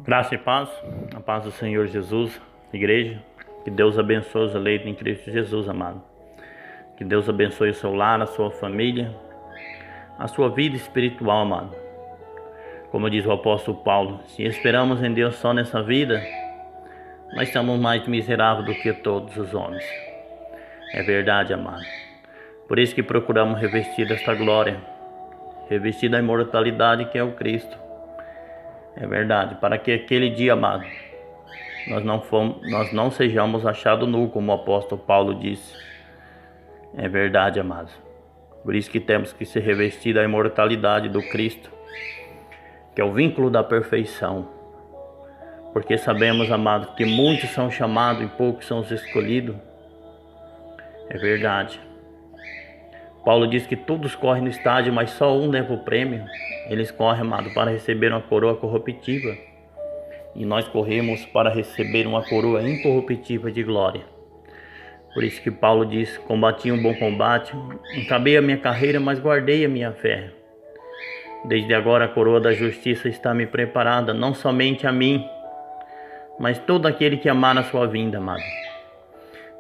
Graça e paz, a paz do Senhor Jesus, igreja, que Deus abençoe os eleitos em Cristo Jesus, amado. Que Deus abençoe o seu lar, a sua família, a sua vida espiritual, amado. Como diz o apóstolo Paulo, se esperamos em Deus só nessa vida, nós estamos mais miseráveis do que todos os homens. É verdade, amado. Por isso que procuramos revestir desta glória, revestir da imortalidade que é o Cristo. É verdade, para que aquele dia, amado, nós não sejamos achados nu, como o apóstolo Paulo disse. É verdade, amados. Por isso que temos que se revestir da imortalidade do Cristo, que é o vínculo da perfeição. Porque sabemos, amados, que muitos são chamados e poucos são os escolhidos. É verdade. Paulo diz que todos correm no estádio, mas só um leva o prêmio. Eles correm, amado, para receber uma coroa corruptível. E nós corremos para receber uma coroa incorruptível de glória. Por isso que Paulo diz: combati um bom combate, acabei a minha carreira, mas guardei a minha fé. Desde agora a coroa da justiça está me preparada, não somente a mim, mas todo aquele que amar a sua vinda, amado.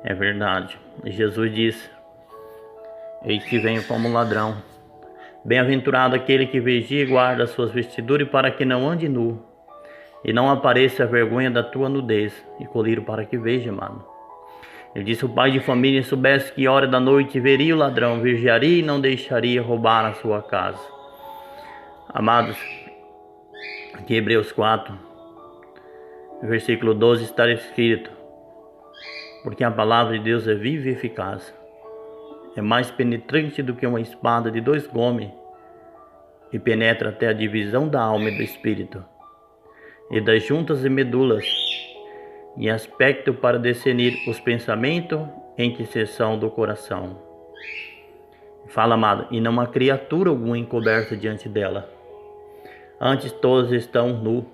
É verdade. Jesus disse: eis que venho como ladrão. Bem-aventurado aquele que vigia e guarda as suas vestiduras, para que não ande nu, e não apareça a vergonha da tua nudez, e colírio para que veja, amado. Ele disse: o pai de família soubesse que hora da noite veria o ladrão, vigiaria e não deixaria roubar a sua casa. Amados, aqui em Hebreus 4, versículo 12 está escrito: porque a palavra de Deus é viva e eficaz, é mais penetrante do que uma espada de dois gumes, e penetra até a divisão da alma e do espírito, e das juntas e medulas, e aspecto para discernir os pensamentos em que seção do coração. Fala, amado, e não há criatura alguma encoberta diante dela. Antes todos estão nu,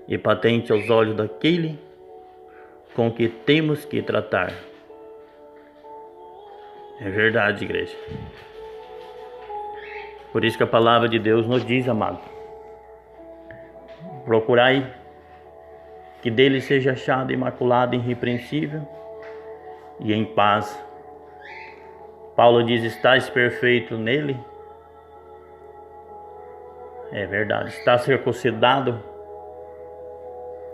e patente aos olhos daquele com que temos que tratar. É verdade, igreja. Por isso que a palavra de Deus nos diz, amado: procurai que dele seja achado imaculado, irrepreensível e em paz. Paulo diz: estais perfeito nele. É verdade. Está circuncidado,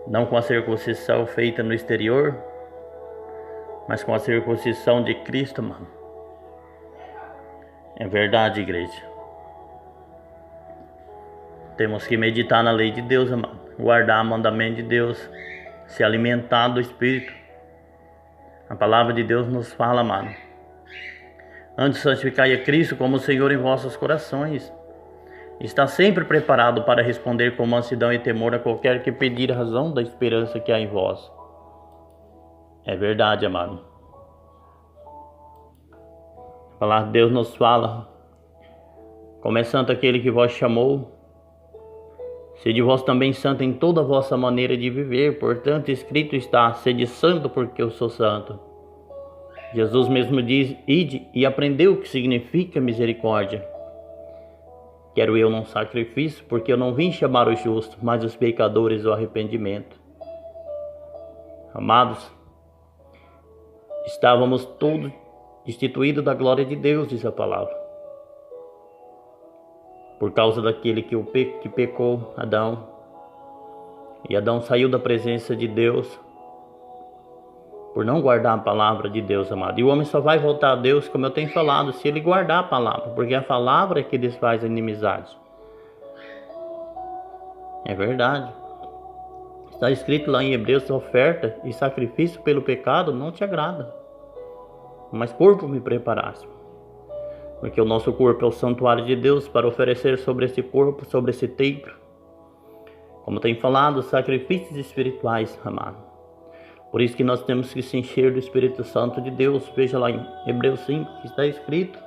não com a circuncisão feita no exterior, mas com a circuncisão de Cristo, mano. É verdade, igreja. Temos que meditar na lei de Deus, amado, guardar o mandamento de Deus, se alimentar do Espírito. A palavra de Deus nos fala, amado: antes santificai a Cristo como Senhor em vossos corações. Está sempre preparado para responder com mansidão e temor a qualquer que pedir a razão da esperança que há em vós. É verdade, amado. A palavra de Deus nos fala: como é santo aquele que vos chamou, sede vós também santo em toda a vossa maneira de viver. Portanto, escrito está: sede santo, porque eu sou santo. Jesus mesmo diz: ide e aprendeu o que significa misericórdia. Quero eu não sacrifício, porque eu não vim chamar os justos, mas os pecadores ao arrependimento. Amados, estávamos todos destituídos da glória de Deus, diz a palavra, por causa daquele que pecou, Adão. E Adão saiu da presença de Deus por não guardar a palavra de Deus, amado. E o homem só vai voltar a Deus, como eu tenho falado, se ele guardar a palavra, porque a palavra é que desfaz a inimizade. É verdade. Está escrito lá em Hebreus: oferta e sacrifício pelo pecado não te agrada, mas corpo me preparaste. Porque o nosso corpo é o santuário de Deus, para oferecer sobre esse corpo, sobre esse templo, como tem falado, sacrifícios espirituais, amado. Por isso que nós temos que se encher do Espírito Santo de Deus. Veja lá em Hebreus 5, que está escrito: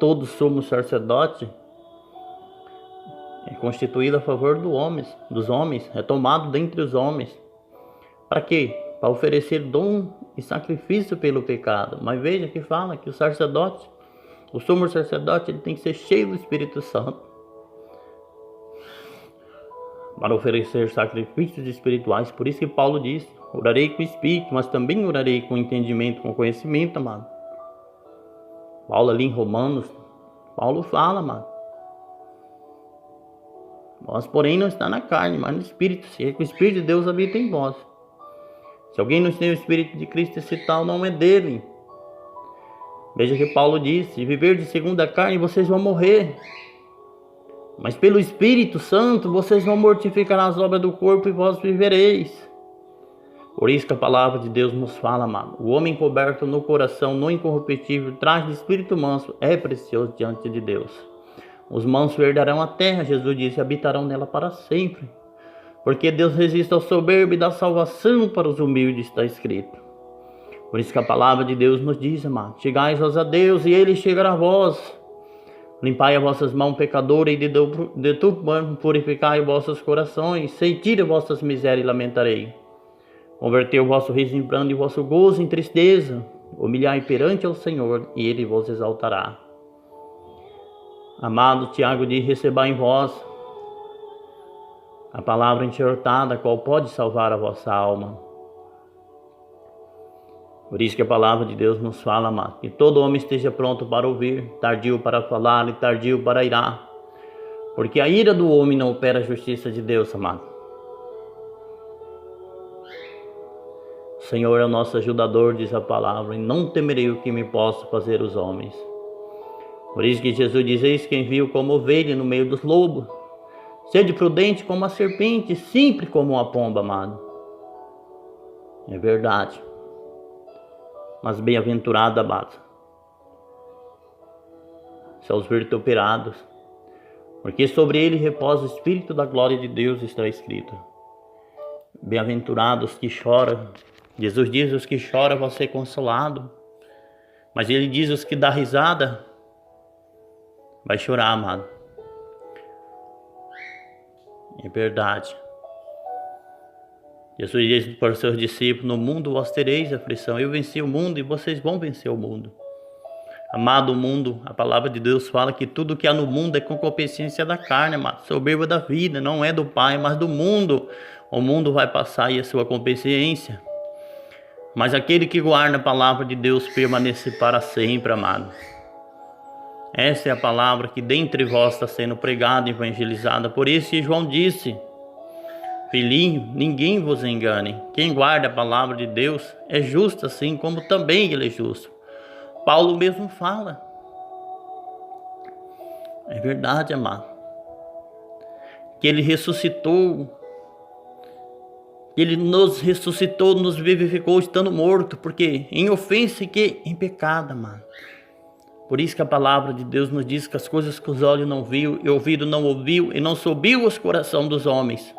todo sumo sacerdote é constituído a favor dos homens, é tomado dentre os homens. Para quê? Para oferecer dom e sacrifício pelo pecado. Mas veja que fala que o sacerdote, o sumo sacerdote, ele tem que ser cheio do Espírito Santo. para oferecer sacrifícios espirituais. Por isso que Paulo disse: orarei com o Espírito, mas também orarei com entendimento, com conhecimento, amado. Paulo ali em Romanos, Paulo fala, amado: vós, porém, não está na carne, mas no Espírito, se é que o Espírito de Deus habita em vós. Se alguém não tem o Espírito de Cristo, esse tal não é dele. Veja que Paulo disse: se viver de segundo a carne, vocês vão morrer. Mas pelo Espírito Santo, vocês vão mortificar as obras do corpo e vós vivereis. Por isso que a palavra de Deus nos fala, amado: o homem coberto no coração, no incorruptível, traz de espírito manso, é precioso diante de Deus. Os mansos herdarão a terra, Jesus disse, e habitarão nela para sempre. Porque Deus resiste ao soberbo e dá salvação para os humildes, está escrito. Por isso que a palavra de Deus nos diz, amado: chegai vós a Deus e Ele chegará a vós. Limpai as vossas mãos pecadoras e de tudo purificai vossos corações. Senti as vossas misérias e lamentarei. Convertei o vosso riso em pranto e o vosso gozo em tristeza. Humilhai perante ao Senhor e Ele vos exaltará. Amado, Tiago diz: recebai em vós a palavra enxertada, qual pode salvar a vossa alma. Por isso que a palavra de Deus nos fala, amado, que todo homem esteja pronto para ouvir, tardio para falar e tardio para irar. Porque a ira do homem não opera a justiça de Deus, amado. O Senhor é o nosso ajudador, diz a palavra, e não temerei o que me possa fazer os homens. Por isso que Jesus diz: eis quem viu como ovelha no meio dos lobos. Sede prudente como a serpente, simples como uma pomba, amado. É verdade. Mas bem-aventurado, amado, são os vituperados, porque sobre ele reposa o Espírito da glória de Deus, está escrito. Bem-aventurados que choram. Jesus diz: os que choram vão ser consolados. Mas ele diz: os que dão risada vai chorar, amado. É verdade. Jesus diz para os seus discípulos: no mundo vós tereis aflição. Eu venci o mundo e vocês vão vencer o mundo. Amado, o mundo, a palavra de Deus fala que tudo que há no mundo é concupiscência da carne, amado. Soberba da vida, não é do Pai, mas do mundo. O mundo vai passar e a sua concupiscência. Mas aquele que guarda a palavra de Deus permanece para sempre, amado. Essa é a palavra que dentre vós está sendo pregada e evangelizada. Por isso que João disse: filhinho, ninguém vos engane. Quem guarda a palavra de Deus é justo assim como também ele é justo. Paulo mesmo fala. É verdade, amado. Que ele ressuscitou. Ele nos ressuscitou, nos vivificou estando morto. Porque em ofensa e que em pecado, amado. Por isso que a palavra de Deus nos diz que as coisas que os olhos não viu, e o ouvido não ouviu, e não subiu aos corações dos homens,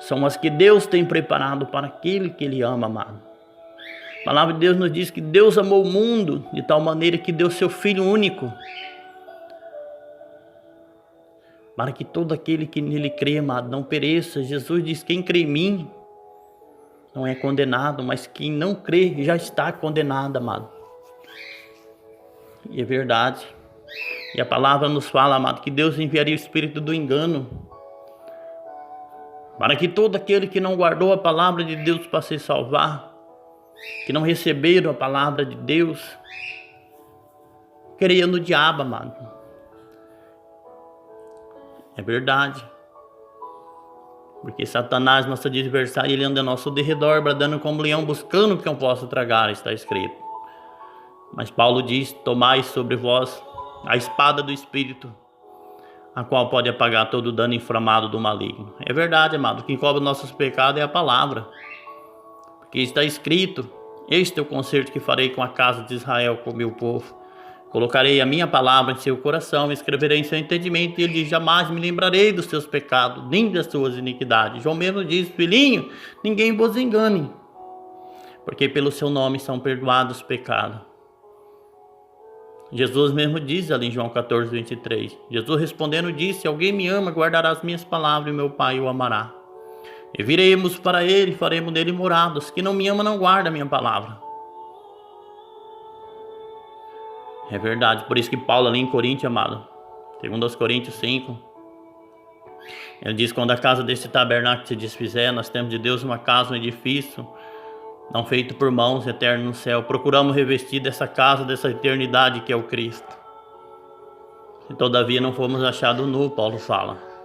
são as que Deus tem preparado para aquele que Ele ama, amado. A palavra de Deus nos diz que Deus amou o mundo de tal maneira que deu seu Filho único, para que todo aquele que nele crê, amado, não pereça. Jesus diz: quem crê em mim não é condenado, mas quem não crê já está condenado, amado. E é verdade. E a palavra nos fala, amado, que Deus enviaria o espírito do engano, para que todo aquele que não guardou a palavra de Deus para se salvar, que não receberam a palavra de Deus, creia no diabo, amado. É verdade. Porque Satanás, nosso adversário, ele anda ao nosso derredor, bradando como leão, buscando o que eu possa tragar, está escrito. Mas Paulo diz: tomai sobre vós a espada do Espírito, a qual pode apagar todo o dano inflamado do maligno. É verdade, amado. Quem cobre nossos pecados é a palavra. Porque está escrito: este é o concerto que farei com a casa de Israel, com o meu povo. Colocarei a minha palavra em seu coração, escreverei em seu entendimento, e ele diz: jamais me lembrarei dos seus pecados, nem das suas iniquidades. João mesmo diz: filhinho, ninguém vos engane, porque pelo seu nome são perdoados os pecados. Jesus mesmo diz ali em João 14, 23. Jesus respondendo disse: se alguém me ama, guardará as minhas palavras, e meu Pai o amará. E viremos para ele, faremos nele moradas. Que não me ama, não guarda a minha palavra. É verdade. Por isso que Paulo ali em Coríntios, amado, segundo aos Coríntios 5, Ele diz: quando a casa desse tabernáculo se desfizer, nós temos de Deus uma casa, um edifício, não feito por mãos, eterno no céu. Procuramos revestir dessa casa, dessa eternidade que é o Cristo. E todavia não fomos achados nu, Paulo fala.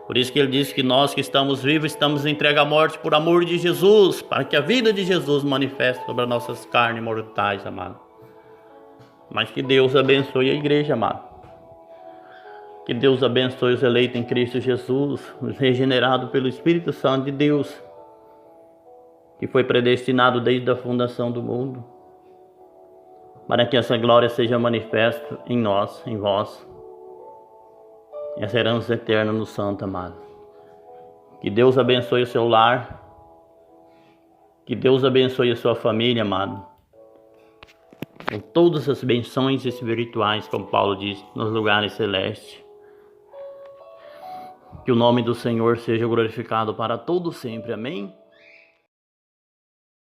Por isso que ele diz que nós que estamos vivos, estamos entregues à morte por amor de Jesus, para que a vida de Jesus manifeste sobre as nossas carnes mortais, amado. Mas que Deus abençoe a igreja, amado. Que Deus abençoe os eleitos em Cristo Jesus, os regenerados pelo Espírito Santo de Deus, que foi predestinado desde a fundação do mundo, para que essa glória seja manifesta em nós, em vós, essa herança eterna no Santo, amado. Que Deus abençoe o seu lar, que Deus abençoe a sua família, amado, com todas as benções espirituais, como Paulo diz, nos lugares celestes. Que o nome do Senhor seja glorificado para todo sempre. Amém?